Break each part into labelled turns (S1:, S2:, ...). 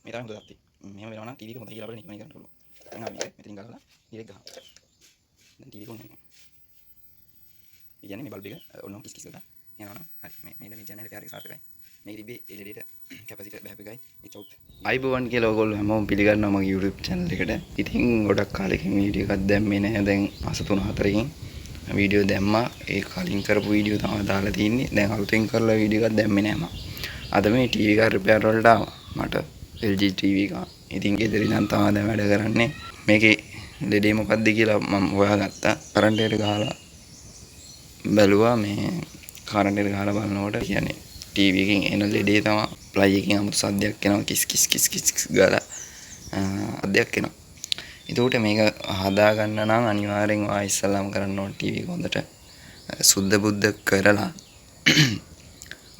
S1: මේ තමයි හොඳ තත්ත්වය. මෙහෙම වෙනවා නම් ටීවී එක හොඳයි කියලා අපිට නිගමනය කරන්න පුළුවන්. දැන් ආ මේක මෙතනින් ගලවලා ඩිරෙක්ට් ගහනවා. දැන් ටීවී එක ඔන් වෙනවා. ඒ කියන්නේ මේ බල්බ් එක ඔන්න කිස් කිස් කරලා යනවා නම් හරි මේ දැන් ජනරේටර් එකේ සාර්ථකයි. මේක තිබ්බේ LED ට කැපැසිටර් බහපු එකයි it's out.
S2: අයිබෝවන් කියලා ඔයගොල්ලෝ හැමෝම පිළිගන්නවා මගේ YouTube channel එකට. ඉතින් ගොඩක් කාලෙකින් වීඩියෝ එකක් දැම්මේ නැහැ. දැන් මාස 3-4කින් වීඩියෝ දැම්මා. ඒ කලින් කරපු වීඩියෝ තමයි දාලා තින්නේ. දැන් අලුතෙන් කරලා වීඩියෝ එකක් දැම්මේ නැහැ මම. අද මේ ටීවී එක රිපෙයාර් වලට ආවා. මට LG ටීවී එක. ඉතින් ගෙදර ඉඳන් තමයි දැන් වැඩ කරන්නේ. මේකේ ලෙඩේ මොකක්ද කියලා මම හොයාගත්තා. කරන්ට් එකට ගහලා බැලුවා මේ කරන්ට් එකට ගහලා බලනකොට කියන්නේ ටීවී එකෙන් එන ලෙඩේ තමයි ප්ලයි එකකින් 아무තු සද්දයක් එනවා කිස් කිස් කිස් කිස් ගාලා සද්දයක් එනවා. ඒකට මේක හදා ගන්න නම් අනිවාර්යෙන් ඔයා ඉස්සල්ලාම කරන්න ඕන ටීවී එක හොඳට සුද්ධ බුද්ධ කරලා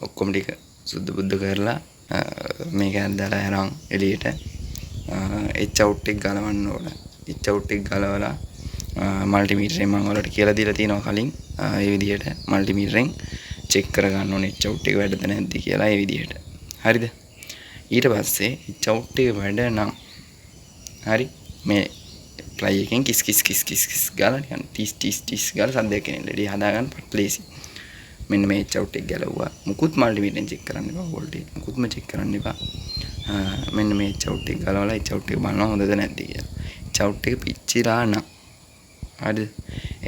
S2: ඔක්කොම ටික සුද්ධ බුද්ධ කරලා මේක ඇදලා අරන් එළියට එච් අවුට් එක ගලවන්න ඕන. එච් අවුට් එක ගලවලා මල්ටිමීටරෙන් මම ඔයාලට කියලා දීලා තියෙනවා කලින් ඒ විදිහට මල්ටිමීටරෙන් චෙක් කරගන්න ඕනේ එච් අවුට් එක වැඩද නැද්ද කියලා ඒ විදිහට. හරිද? ඊට පස්සේ එච් අවුට් එක වැඩ නම් හරි මේ ප්ලයි එකෙන් කිස් කිස් කිස් කිස් කිස් ගාලා නිකන් ටිස් ටිස් ටිස් ගාලා සද්දයක් එන ලෙඩි හදාගන්න ප්ලේසි. මෙන්න මේ එච් අවුට් එක ගැලවුවා. මුකුත් මල්ටිමීටරෙන් චෙක් කරන්න එපා වෝල්ටේජ්. මුකුත්ම චෙක් කරන්න එපා. මෙන්න මේ එච් අවුට් එක ගලවලා එච් අවුට් එක බලනවා හොඳද නැද්ද කියලා. එච් අවුට් එක පිච්චිලා නම් හරිද?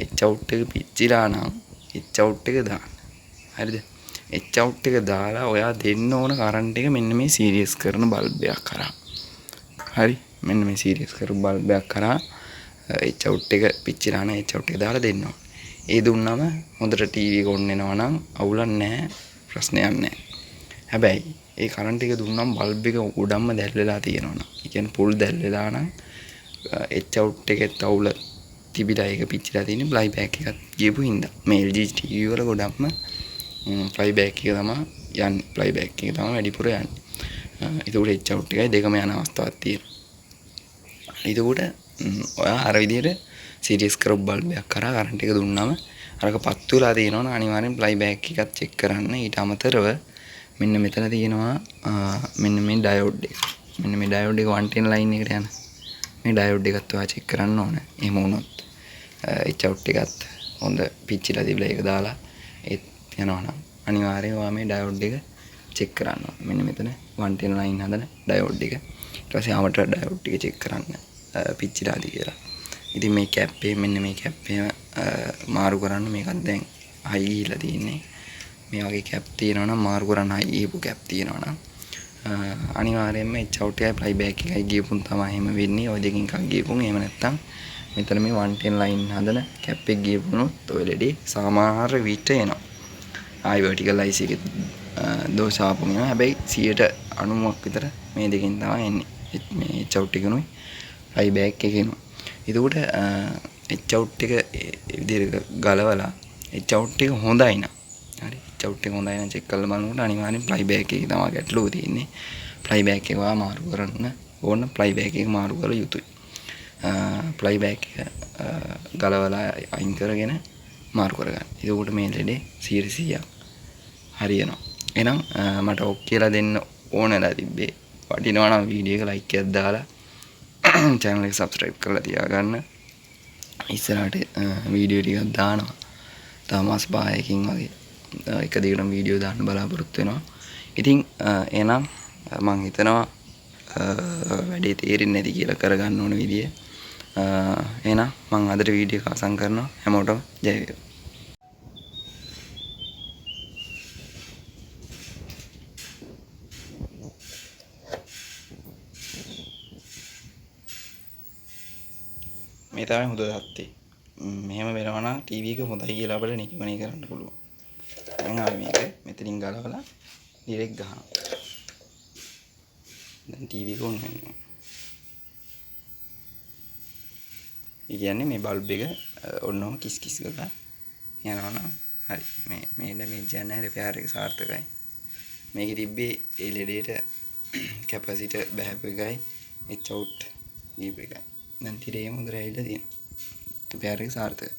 S2: එච් අවුට් එක පිච්චිලා නම් එච් අවුට් එක දාන්න. හරිද? එච් අවුට් එක දාලා ඔයා දෙන්න ඕන කරන්ට් එක මෙන්න මේ සීරියස් කරන බල්බ් එකක් කරා. හරි? මෙන්න මේ සීරියස් කරපු බල්බ් එකක් කරා එච් අවුට් එක පිච්චිලා නම් එච් අවුට් එක දාලා දෙන්න ඕන. ඒ දුන්නම හොඳට ටීවී එක ඔන් වෙනවා නම් අවුලක් නැහැ, ප්‍රශ්නයක් නැහැ. හැබැයි ඒ කරන්ට් එක දුන්නම බල්බ් එක උඩම්ම දැල් වෙලා තියෙනවා නම්, ඒ කියන්නේ පුල් දැල් වෙලා නම් එච් අවුට් එකෙත් අවුල තිබිලා ඒක පිච්චිලා තියෙන්නේ ප්ලයි බෑක් එකක් ගියපු හින්දා. මේ LG ටීවී වල ගොඩක්ම ප්ලයි බෑක් එක තමයි යන්නේ. ප්ලයි බෑක් එක තමයි වැඩිපුර යන්නේ. ඒකට එච් අවුට් එකයි දෙකම යන අවස්ථාවක් තියෙනවා. ඒකට ඔයා අර විදිහට සීරියස් කරපු බල්බ් එකක් කරා කරන්ට් එක දුන්නාම අරක පත්තු වෙලා තියෙනවනේ අනිවාර්යෙන් ප්ලයි බෑක් එකත් චෙක් කරන්න. ඊට අමතරව මෙන්න මෙතන තියෙනවා මෙන්න මේ ඩයෝඩ් එක. මෙන්න මේ ඩයෝඩ් එක 110 ලයින් එකට යන. මේ ඩයෝඩ් එකත් ඔයා චෙක් කරන්න ඕනේ. එහෙම වුණොත් එච් අවුට් එකත් හොඳ පිච්චිලා තිබිලා ඒක දාලා ඒත් යනවා නම් අනිවාර්යයෙන් ඔයා මේ ඩයෝඩ් එක චෙක් කරන්න ඕනේ. මෙන්න මෙතන 110 ලයින් හදන ඩයෝඩ් එක. ඊට පස්සේ ආමතර ඩයෝඩ් ටික චෙක් කරන්න පිච්චිලාද කියලා. ඉතින් මේ කැප් එක මෙන්න මේ කැප් එක මාරු කරන්න මේකත් දැන් හයි ගිහිලා තියෙන්නේ. මේ වගේ කැප් තියෙනවා නම් මාරු කරන්න හයි ගිහපු කැප් තියෙනවා නම් අනිවාර්යයෙන්ම එච් අවුට් එකයි ප්ලයි බෑක් එකයි ගියපුන් තමයි එහෙම වෙන්නේ. ඔය දෙකෙන් එකක් ගියපුන් එහෙම නැත්තම් මෙතන මේ 110 ලයින් හදන කැප් එක ගියපුනොත් ඔය ලෙඩේ සමහර විට එනවා. ආයි vertical IC එකේ දෝෂ ආපුම එනවා. හැබැයි 90ක් විතර මේ දෙකෙන් තමයි එන්නේ. මේ එච් අවුට් එකනුයි ප්ලයි බෑක් එකනුයි. ඒකට එච් අවුට් එක විදිහට ගලවලා එච් අවුට් එක හොඳයි නම් හරි එච් අවුට් එක හොඳයි නම් චෙක් කරලා බලනකොට අනිවාර්යෙන් ප්ලයි බෑක් එකේ තමයි ගැටලුව තියෙන්නේ. ප්ලයි බෑක් එක මාරු කරන්න ඕන ප්ලයි බෑක් එක මාරු කරලා යුතුයි. ප්ලයි බෑක් එක ගලවලා අයින් කරගෙන මාරු කරගන්න. ඒකට මේ ලෙඩේ 100% හරියනවා. එහෙනම් මට ඔක් කියලා දෙන්න ඕනලා තිබ්බේ. වටිනවා නම් වීඩියෝ එක ලයික් එකක් දාලා channel එක subscribe කරලා තියාගන්න. ඉස්සරහට වීඩියෝ ටිකක් දානවා. තව මාස 5කින් වගේ එක දිගටම වීඩියෝ දාන්න බලාපොරොත්තු වෙනවා. ඉතින් එහෙනම් මම හිතනවා වැඩේ තේරෙන්නේ නැති කියලා කරගන්න ඕන විදිය. එහෙනම් මම අදට වීඩියෝ එක අවසන් කරනවා. හැමෝටම ජය වේවා.
S1: මේ තමයි හොඳ තත්ත්වය. මෙහෙම වෙනවා නම් ටීවී එක හොඳයි කියලා අපිට නිගමනය කරන්න පුළුවන්. දැන් ආ මේක මෙතනින් ගලවලා ඩිරෙක්ට් ගහනවා. දැන් ටීවී එක ඔන් වෙනවා. ඒ කියන්නේ මේ බල්බ් එක ඔන්නම කිස් කිස් ගාලා යනවා නම් හරි. මේ ඩැමේජ් එක නැහැ රිපෙයාර් එක සාර්ථකයි. මේකේ තිබ්බේ ඒ ලෙඩේට කැපැසිටර් බහපු එකයි එච් අවුට් දීපු එකයි. දැන් තිරේම හොඳට ඇවිල්ලා තියෙනවා. රිපෙයාර් එක සාර්ථකයි.